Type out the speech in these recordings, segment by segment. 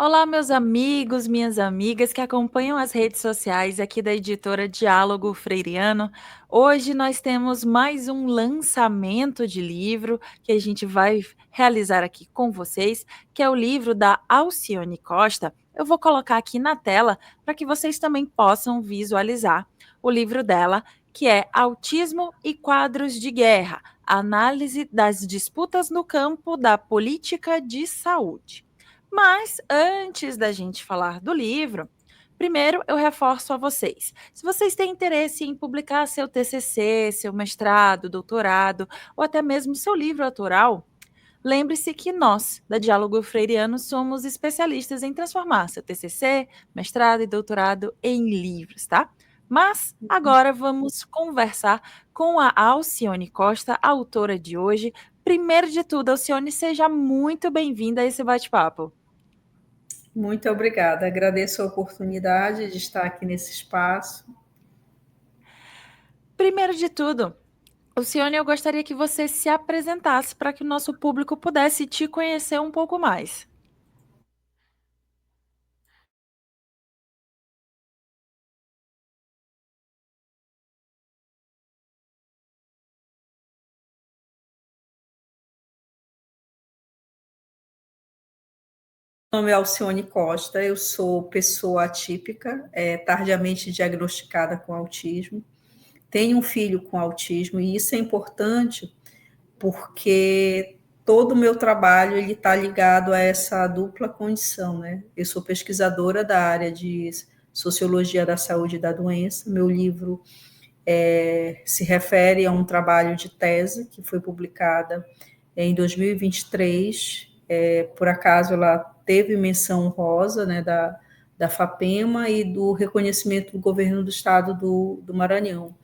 Olá, meus amigos, minhas amigas que acompanham as redes sociais aqui da editora Diálogo Freiriano. Hoje nós temos mais um lançamento de livro que a gente vai realizar aqui com vocês, que é o livro da Alcione Costa. Eu vou colocar aqui na tela para que vocês também possam visualizar o livro dela, que é Autismo e Quadros de Guerra: Análise das disputas no campo da política de saúde. Mas antes da gente falar do livro, primeiro eu reforço a vocês. Se vocês têm interesse em publicar seu TCC, seu mestrado, doutorado ou até mesmo seu livro autoral, lembre-se que nós, da Diálogo Freiriano, somos especialistas em transformar seu TCC, mestrado e doutorado em livros, tá? Mas agora vamos conversar com a Alcione Costa, a autora de hoje. Primeiro de tudo, Alcione, seja muito bem-vinda a esse bate-papo. Muito obrigada. Agradeço a oportunidade de estar aqui nesse espaço. Primeiro de tudo, Alcione, eu gostaria que você se apresentasse para que o nosso público pudesse te conhecer um pouco mais. Meu nome é Alcione Costa, eu sou pessoa atípica, tardiamente diagnosticada com autismo. Tenho um filho com autismo e isso é importante porque todo o meu trabalho ele está ligado a essa dupla condição, né? Eu sou pesquisadora da área de sociologia da saúde e da doença. Meu livro se refere a um trabalho de tese que foi publicada em 2023. Por acaso, ela teve menção honrosa, né, da FAPEMA e do reconhecimento do governo do estado do Maranhão.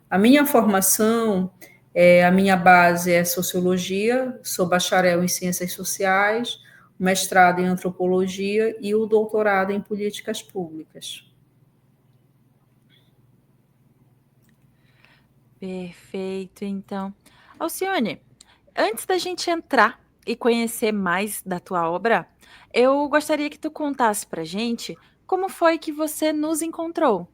A minha formação, a minha base é sociologia, sou bacharel em ciências sociais, mestrado em antropologia e o doutorado em políticas públicas. Perfeito, então. Alcione, antes da gente entrar e conhecer mais da tua obra, eu gostaria que tu contasse para gente como foi que você nos encontrou.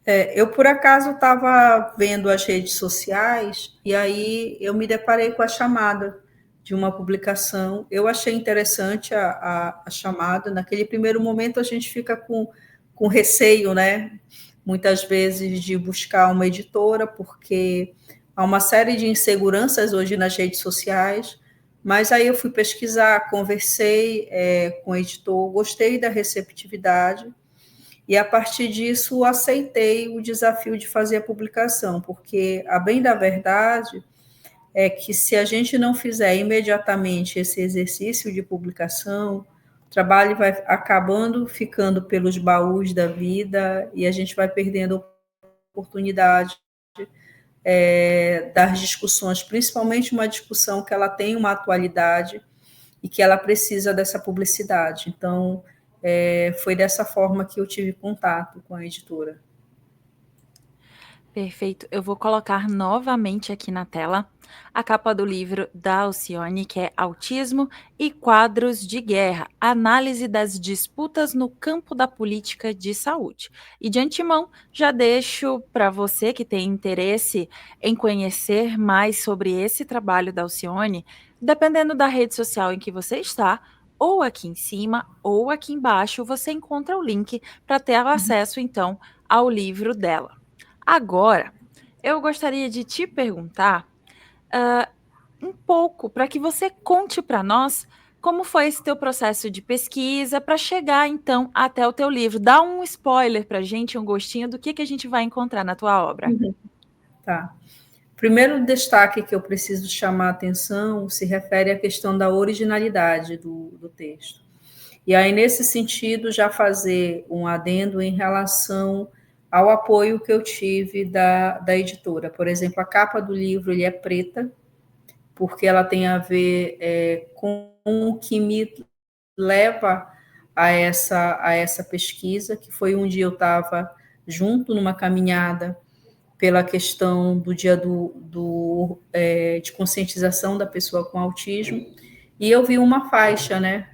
Eu, por acaso, estava vendo as redes sociais e aí eu me deparei com a chamada de uma publicação. Eu achei interessante a chamada. Naquele primeiro momento, a gente fica com receio, né? Muitas vezes, de buscar uma editora, porque há uma série de inseguranças hoje nas redes sociais. Mas aí eu fui pesquisar, conversei com o editor, gostei da receptividade e, a partir disso, aceitei o desafio de fazer a publicação, porque, a bem da verdade, é que se a gente não fizer imediatamente esse exercício de publicação, o trabalho vai acabando ficando pelos baús da vida e a gente vai perdendo a oportunidade das discussões, principalmente uma discussão que ela tem uma atualidade e que ela precisa dessa publicidade. Então, foi dessa forma que eu tive contato com a editora. Perfeito. Eu vou colocar novamente aqui na tela a capa do livro da Alcione, que é Autismo e Quadros de Guerra: Análise das disputas no campo da política de saúde. E de antemão, já deixo para você que tem interesse em conhecer mais sobre esse trabalho da Alcione, dependendo da rede social em que você está, ou aqui em cima ou aqui embaixo, você encontra o link para ter acesso então ao livro dela. Agora, eu gostaria de te perguntar, hã, um pouco para que você conte para nós como foi esse teu processo de pesquisa para chegar, então, até o teu livro. Dá um spoiler para a gente, um gostinho do que a gente vai encontrar na tua obra. Tá. Primeiro destaque que eu preciso chamar a atenção se refere à questão da originalidade do texto. E aí, nesse sentido, já fazer um adendo em relação ao apoio que eu tive da editora. Por exemplo, a capa do livro ele é preta, porque ela tem a ver com o que me leva a essa pesquisa, que foi um dia eu estava junto numa caminhada pela questão do dia de conscientização da pessoa com autismo, e eu vi uma faixa, né?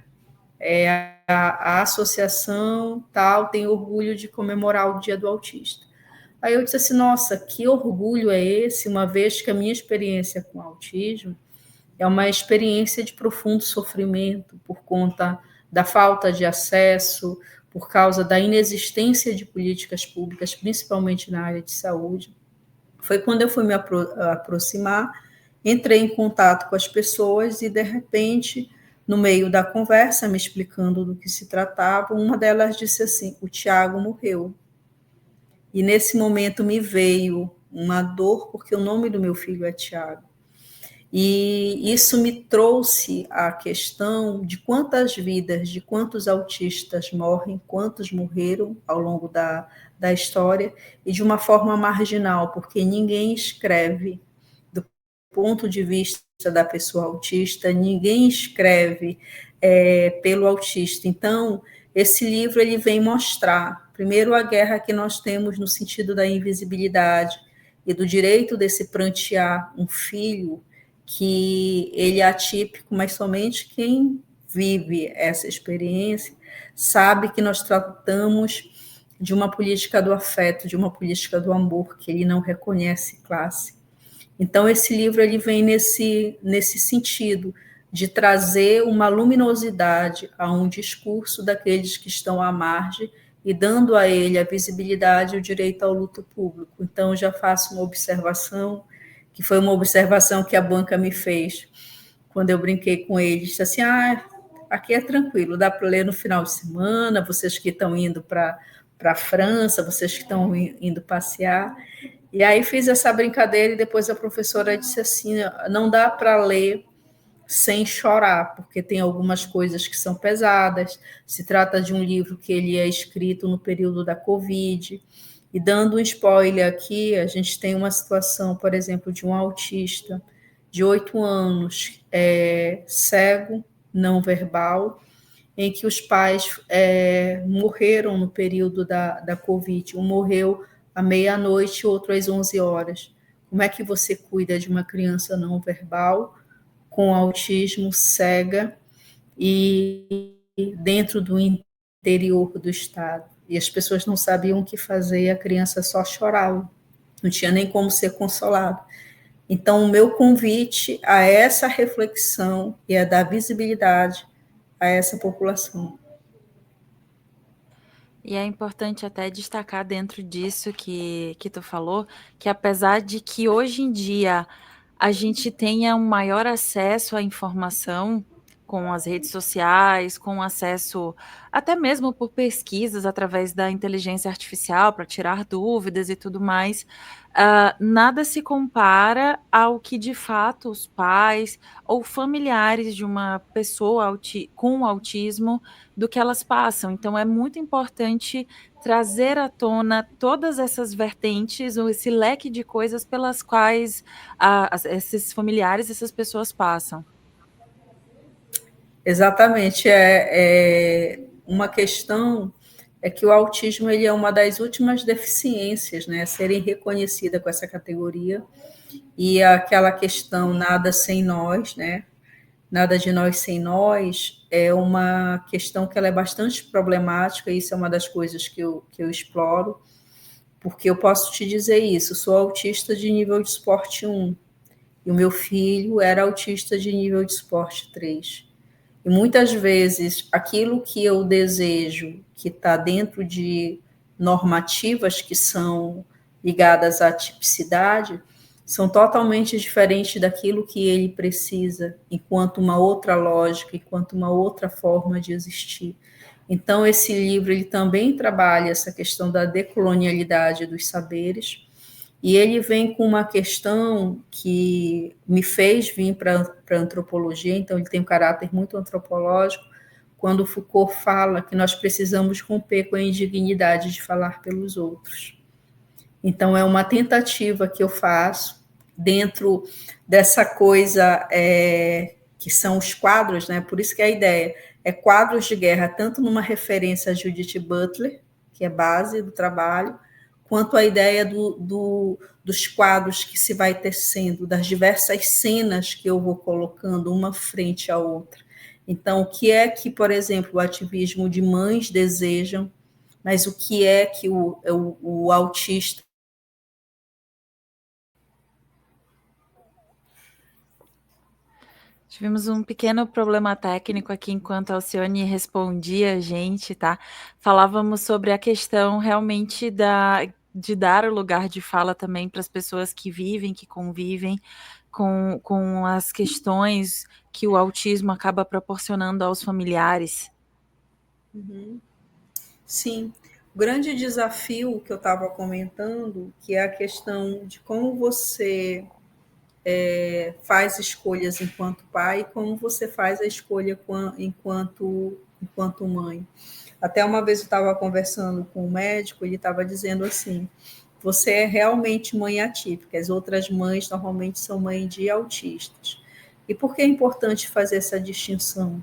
A associação tal tem orgulho de comemorar o Dia do Autista. Aí eu disse assim, nossa, que orgulho é esse, uma vez que a minha experiência com autismo é uma experiência de profundo sofrimento por conta da falta de acesso, por causa da inexistência de políticas públicas, principalmente na área de saúde. Foi quando eu fui me aproximar, entrei em contato com as pessoas e, de repente, no meio da conversa, me explicando do que se tratava, uma delas disse assim, o Tiago morreu. E nesse momento me veio uma dor, porque o nome do meu filho é Tiago. E isso me trouxe a questão de quantas vidas, de quantos autistas morrem, quantos morreram ao longo da história, e de uma forma marginal, porque ninguém escreve do ponto de vista da pessoa autista, ninguém escreve pelo autista. Então, esse livro ele vem mostrar, primeiro, a guerra que nós temos no sentido da invisibilidade e do direito de se prantear um filho, que ele é atípico, mas somente quem vive essa experiência sabe que nós tratamos de uma política do afeto, de uma política do amor, que ele não reconhece classe. Então, esse livro ele vem nesse sentido, de trazer uma luminosidade a um discurso daqueles que estão à margem e dando a ele a visibilidade e o direito ao luto público. Então, eu já faço uma observação, que foi uma observação que a banca me fez, quando eu brinquei com eles, disse assim, aqui é tranquilo, dá para ler no final de semana, vocês que estão indo para a França, vocês que estão indo passear. E aí fiz essa brincadeira e depois a professora disse assim, não dá para ler sem chorar, porque tem algumas coisas que são pesadas, se trata de um livro que ele é escrito no período da Covid, e dando um spoiler aqui, a gente tem uma situação, por exemplo, de um autista de 8 anos, cego, não verbal, em que os pais morreram no período da Covid. Um morreu à meia-noite, outro às 11 horas. Como é que você cuida de uma criança não verbal, com autismo, cega, e dentro do interior do estado? E as pessoas não sabiam o que fazer, e a criança só chorava. Não tinha nem como ser consolado. Então, o meu convite a essa reflexão e a dar visibilidade a essa população. E é importante até destacar dentro disso que tu falou, que apesar de que hoje em dia a gente tenha um maior acesso à informação com as redes sociais, com acesso até mesmo por pesquisas através da inteligência artificial para tirar dúvidas e tudo mais, nada se compara ao que de fato os pais ou familiares de uma pessoa com autismo do que elas passam. Então é muito importante trazer à tona todas essas vertentes, ou esse leque de coisas pelas quais esses familiares, essas pessoas passam. Exatamente, uma questão é que o autismo ele é uma das últimas deficiências, né, a serem reconhecida com essa categoria, e aquela questão nada sem nós, né, nada de nós sem nós, é uma questão que ela é bastante problemática, e isso é uma das coisas que eu exploro, porque eu posso te dizer isso, sou autista de nível de esporte 1, e o meu filho era autista de nível de esporte 3. E muitas vezes aquilo que eu desejo, que está dentro de normativas que são ligadas à tipicidade, são totalmente diferentes daquilo que ele precisa, enquanto uma outra lógica, enquanto uma outra forma de existir. Então, esse livro ele também trabalha essa questão da decolonialidade dos saberes, e ele vem com uma questão que me fez vir para a antropologia, então ele tem um caráter muito antropológico, quando Foucault fala que nós precisamos romper com a indignidade de falar pelos outros. Então, é uma tentativa que eu faço dentro dessa coisa que são os quadros, né? Por isso que a ideia é quadros de guerra, tanto numa referência a Judith Butler, que é base do trabalho, quanto a ideia dos quadros que se vai tecendo, das diversas cenas que eu vou colocando uma frente à outra. Então, o que é que, por exemplo, o ativismo de mães desejam, mas o que é que o autista. Tivemos um pequeno problema técnico aqui enquanto a Alcione respondia a gente, tá? Falávamos sobre a questão realmente de dar o lugar de fala também para as pessoas que vivem, que convivem com as questões que o autismo acaba proporcionando aos familiares. Uhum. Sim, o grande desafio que eu estava comentando, que é a questão de como você faz escolhas enquanto pai, e como você faz a escolha enquanto mãe. Até uma vez eu estava conversando com um médico, ele estava dizendo assim: você é realmente mãe atípica, as outras mães normalmente são mães de autistas. E por que é importante fazer essa distinção?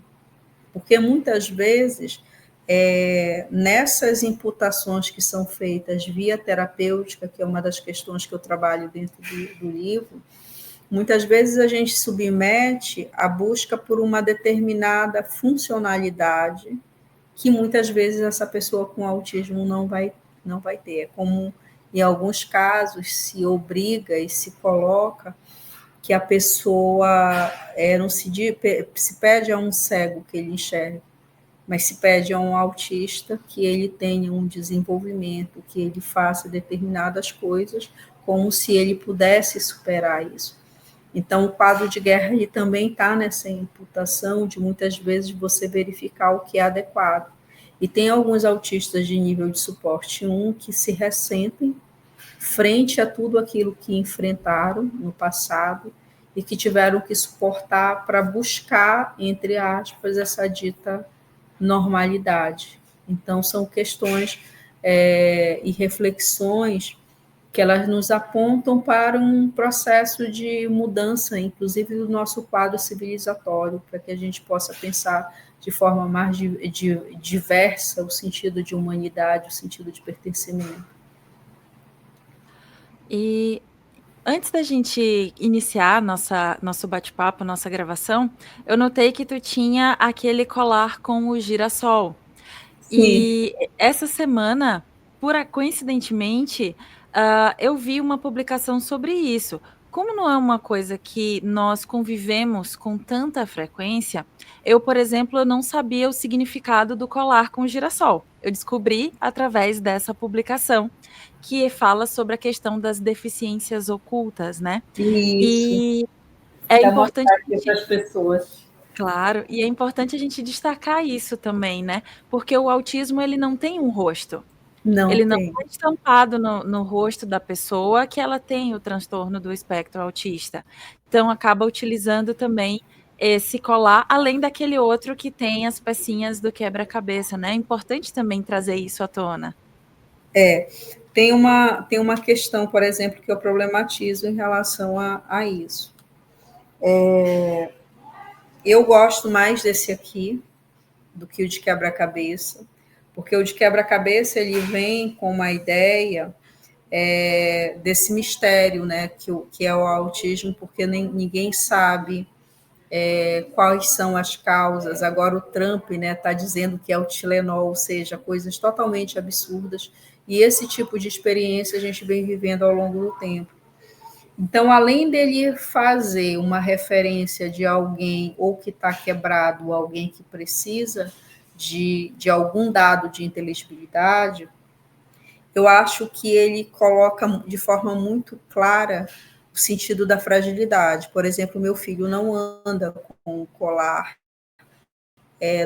Porque muitas vezes, nessas imputações que são feitas via terapêutica, que é uma das questões que eu trabalho dentro do livro, muitas vezes a gente submete a busca por uma determinada funcionalidade que muitas vezes essa pessoa com autismo não vai ter. É como, em alguns casos, se obriga e se coloca que a pessoa não se pede a um cego que ele enxergue, mas se pede a um autista que ele tenha um desenvolvimento, que ele faça determinadas coisas, como se ele pudesse superar isso. Então, o quadro de guerra ele também está nessa imputação de muitas vezes você verificar o que é adequado. E tem alguns autistas de nível de suporte 1 que se ressentem frente a tudo aquilo que enfrentaram no passado e que tiveram que suportar para buscar, entre aspas, essa dita normalidade. Então, são questões e reflexões que elas nos apontam para um processo de mudança, inclusive do nosso quadro civilizatório, para que a gente possa pensar de forma mais diversa o sentido de humanidade, o sentido de pertencimento. E antes da gente iniciar nosso bate-papo, nossa gravação, eu notei que tu tinha aquele colar com o girassol. Sim, E essa semana, coincidentemente, eu vi uma publicação sobre isso. Como não é uma coisa que nós convivemos com tanta frequência, eu, por exemplo, eu não sabia o significado do colar com girassol. Eu descobri através dessa publicação, que fala sobre a questão das deficiências ocultas, né. isso, E é para importante mostrar a aqui para gente as pessoas. claro, e é importante a gente destacar isso também, né, porque o autismo ele não tem um rosto, Não ele não tem. está estampado no rosto da pessoa que ela tem o transtorno do espectro autista. Então acaba utilizando também esse colar, além daquele outro que tem as pecinhas do quebra-cabeça, né, é importante também trazer isso à tona. Tem uma questão, por exemplo, que eu problematizo em relação a isso. Eu gosto mais desse aqui do que o de quebra-cabeça, porque o de quebra-cabeça ele vem com uma ideia desse mistério, né, que é o autismo, porque ninguém sabe quais são as causas. Agora o Trump está dizendo que é o Tilenol, ou seja, coisas totalmente absurdas. E esse tipo de experiência a gente vem vivendo ao longo do tempo. Então, além dele fazer uma referência de alguém ou que está quebrado, ou alguém que precisa de algum dado de inteligibilidade, eu acho que ele coloca de forma muito clara o sentido da fragilidade. Por exemplo, meu filho não anda com colar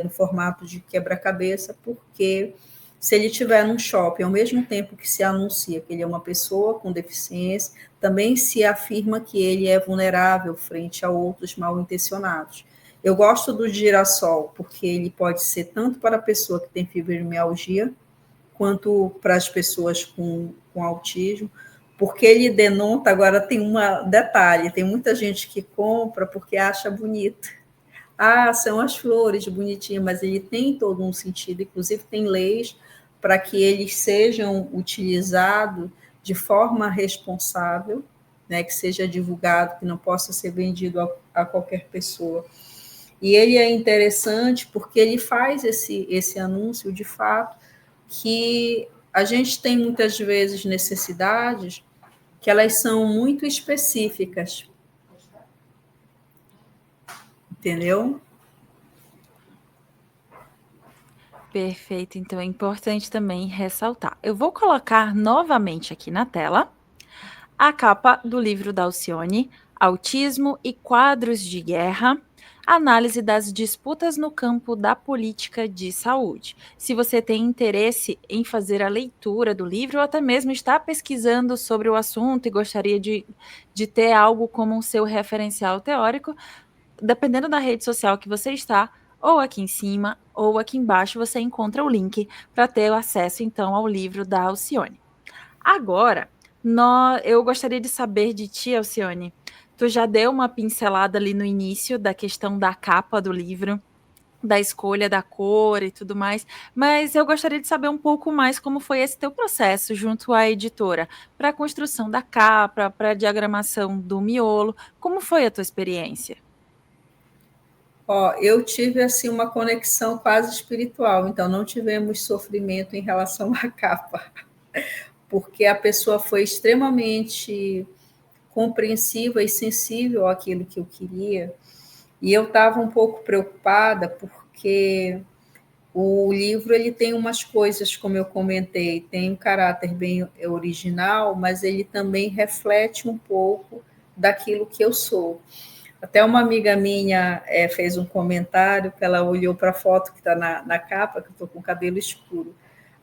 no formato de quebra-cabeça, porque se ele estiver num shopping, ao mesmo tempo que se anuncia que ele é uma pessoa com deficiência, também se afirma que ele é vulnerável frente a outros mal intencionados. Eu gosto do girassol, porque ele pode ser tanto para a pessoa que tem fibromialgia, quanto para as pessoas com autismo, porque ele denota, agora tem um detalhe, tem muita gente que compra porque acha bonito. Ah, são as flores bonitinhas, mas ele tem todo um sentido, inclusive tem leis para que eles sejam utilizados de forma responsável, né, que seja divulgado, que não possa ser vendido a qualquer pessoa. E ele é interessante porque ele faz esse anúncio, de fato, que a gente tem muitas vezes necessidades que elas são muito específicas, entendeu? Perfeito, então é importante também ressaltar. Eu vou colocar novamente aqui na tela a capa do livro da Alcione, Autismo e Quadros de Guerra, análise das disputas no campo da política de saúde. Se você tem interesse em fazer a leitura do livro ou até mesmo está pesquisando sobre o assunto e gostaria de ter algo como um seu referencial teórico, dependendo da rede social que você está, ou aqui em cima ou aqui embaixo você encontra o link para ter o acesso então ao livro da Alcione. Agora, eu gostaria de saber de ti, Alcione. Tu já deu uma pincelada ali no início da questão da capa do livro, da escolha da cor e tudo mais, mas eu gostaria de saber um pouco mais como foi esse teu processo junto à editora, para a construção da capa, para a diagramação do miolo. Como foi a tua experiência? Ó, eu tive assim uma conexão quase espiritual, então não tivemos sofrimento em relação à capa, porque a pessoa foi extremamente compreensiva e sensível àquilo que eu queria, e eu estava um pouco preocupada porque o livro ele tem umas coisas, como eu comentei, tem um caráter bem original, mas ele também reflete um pouco daquilo que eu sou. Até uma amiga minha fez um comentário que ela olhou para a foto que está na capa, que eu estou com o cabelo escuro.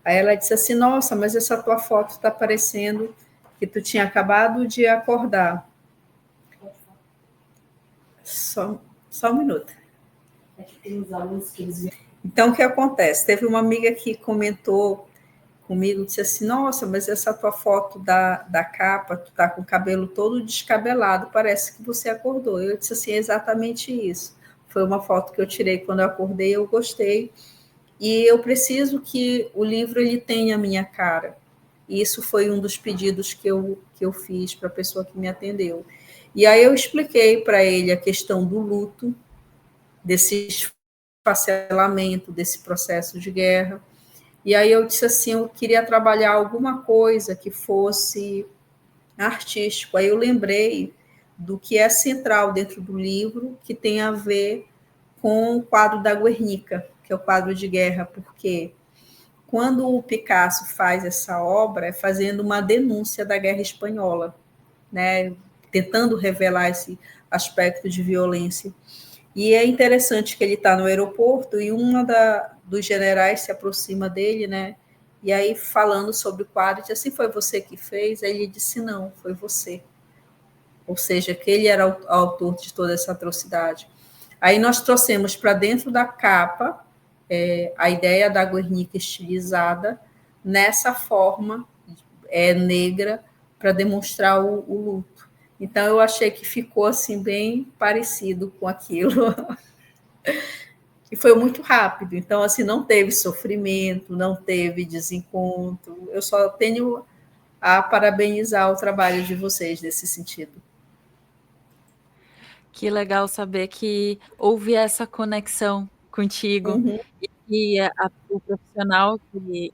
Aí ela disse assim, nossa, mas essa tua foto está parecendo que tu tinha acabado de acordar. Só um minuto. Então, o que acontece? Teve uma amiga que comentou comigo, disse assim, nossa, mas essa tua foto da capa, tu tá com o cabelo todo descabelado, parece que você acordou. Eu disse assim, exatamente isso. Foi uma foto que eu tirei quando eu acordei, eu gostei, e eu preciso que o livro ele tenha a minha cara. E isso foi um dos pedidos que eu fiz para a pessoa que me atendeu. E aí eu expliquei para ele a questão do luto, desse esfacelamento, desse processo de guerra. E aí eu disse assim, eu queria trabalhar alguma coisa que fosse artístico. Aí eu lembrei do que é central dentro do livro, que tem a ver com o quadro da Guernica, que é o quadro de guerra, porque quando o Picasso faz essa obra, é fazendo uma denúncia da guerra espanhola, né? Tentando revelar esse aspecto de violência. E é interessante que ele está no aeroporto e dos generais se aproxima dele, né? E aí, falando sobre o quadro, diz assim, foi você que fez? Aí ele disse, não, foi você. Ou seja, que ele era o autor de toda essa atrocidade. Aí nós trouxemos para dentro da capa a ideia da Guernica estilizada nessa forma negra para demonstrar o luto. Então eu achei que ficou assim bem parecido com aquilo. E foi muito rápido. Então assim não teve sofrimento, não teve desencontro. Eu só tenho a parabenizar o trabalho de vocês nesse sentido. Que legal saber que houve essa conexão contigo Uhum. e o profissional que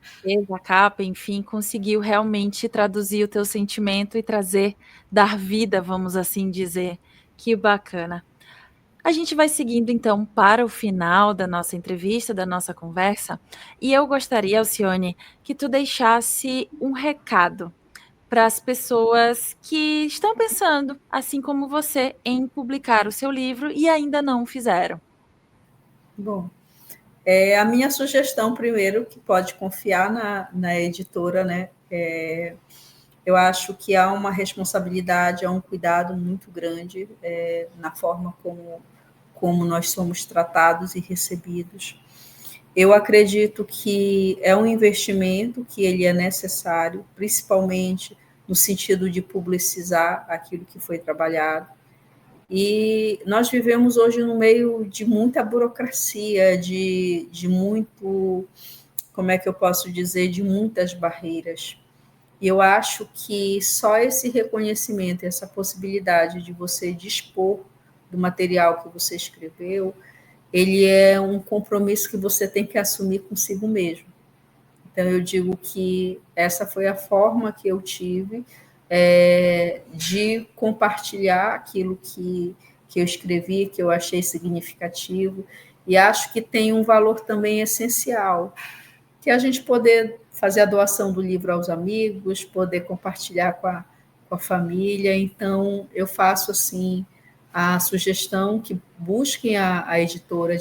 fez a capa, enfim, conseguiu realmente traduzir o teu sentimento e trazer, dar vida, vamos assim dizer. Que bacana. A gente vai seguindo então para o final da nossa entrevista, da nossa conversa, e eu gostaria, Alcione, que tu deixasse um recado para as pessoas que estão pensando, assim como você, em publicar o seu livro e ainda não o fizeram. Bom, a minha sugestão, primeiro, que pode confiar na editora, né? Eu acho que há uma responsabilidade, há um cuidado muito grande na forma como nós somos tratados e recebidos. Eu acredito que é um investimento que ele é necessário, principalmente no sentido de publicizar aquilo que foi trabalhado. E nós vivemos hoje no meio de muita burocracia, de muito, como é que eu posso dizer, de muitas barreiras. E eu acho que só esse reconhecimento, essa possibilidade de você dispor do material que você escreveu, ele é um compromisso que você tem que assumir consigo mesmo. Então, eu digo que essa foi a forma que eu tive de compartilhar aquilo que eu escrevi, que eu achei significativo, e acho que tem um valor também essencial, que é a gente poder fazer a doação do livro aos amigos, poder compartilhar com a família. Então, eu faço assim a sugestão que busquem a editora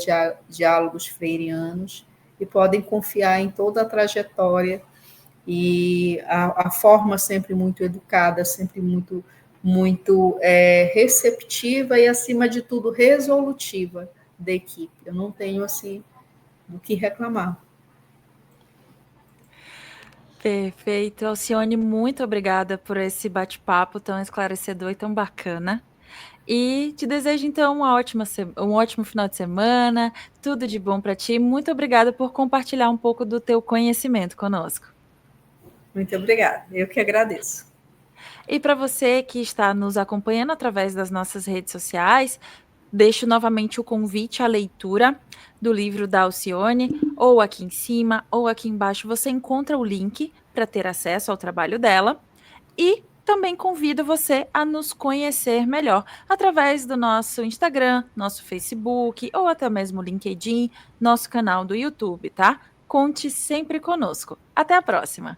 Diálogos Freirianos e podem confiar em toda a trajetória e a forma sempre muito educada, sempre muito receptiva e, acima de tudo, resolutiva da equipe. Eu não tenho, assim, do que reclamar. Perfeito. Alcione, muito obrigada por esse bate-papo tão esclarecedor e tão bacana. E te desejo, então, um ótimo final de semana, tudo de bom para ti. Muito obrigada por compartilhar um pouco do teu conhecimento conosco. Muito obrigada. Eu que agradeço. E para você que está nos acompanhando através das nossas redes sociais, deixo novamente o convite à leitura do livro da Alcione, ou aqui em cima, ou aqui embaixo você encontra o link para ter acesso ao trabalho dela. E também convido você a nos conhecer melhor através do nosso Instagram, nosso Facebook ou até mesmo LinkedIn, nosso canal do YouTube, tá? Conte sempre conosco. Até a próxima!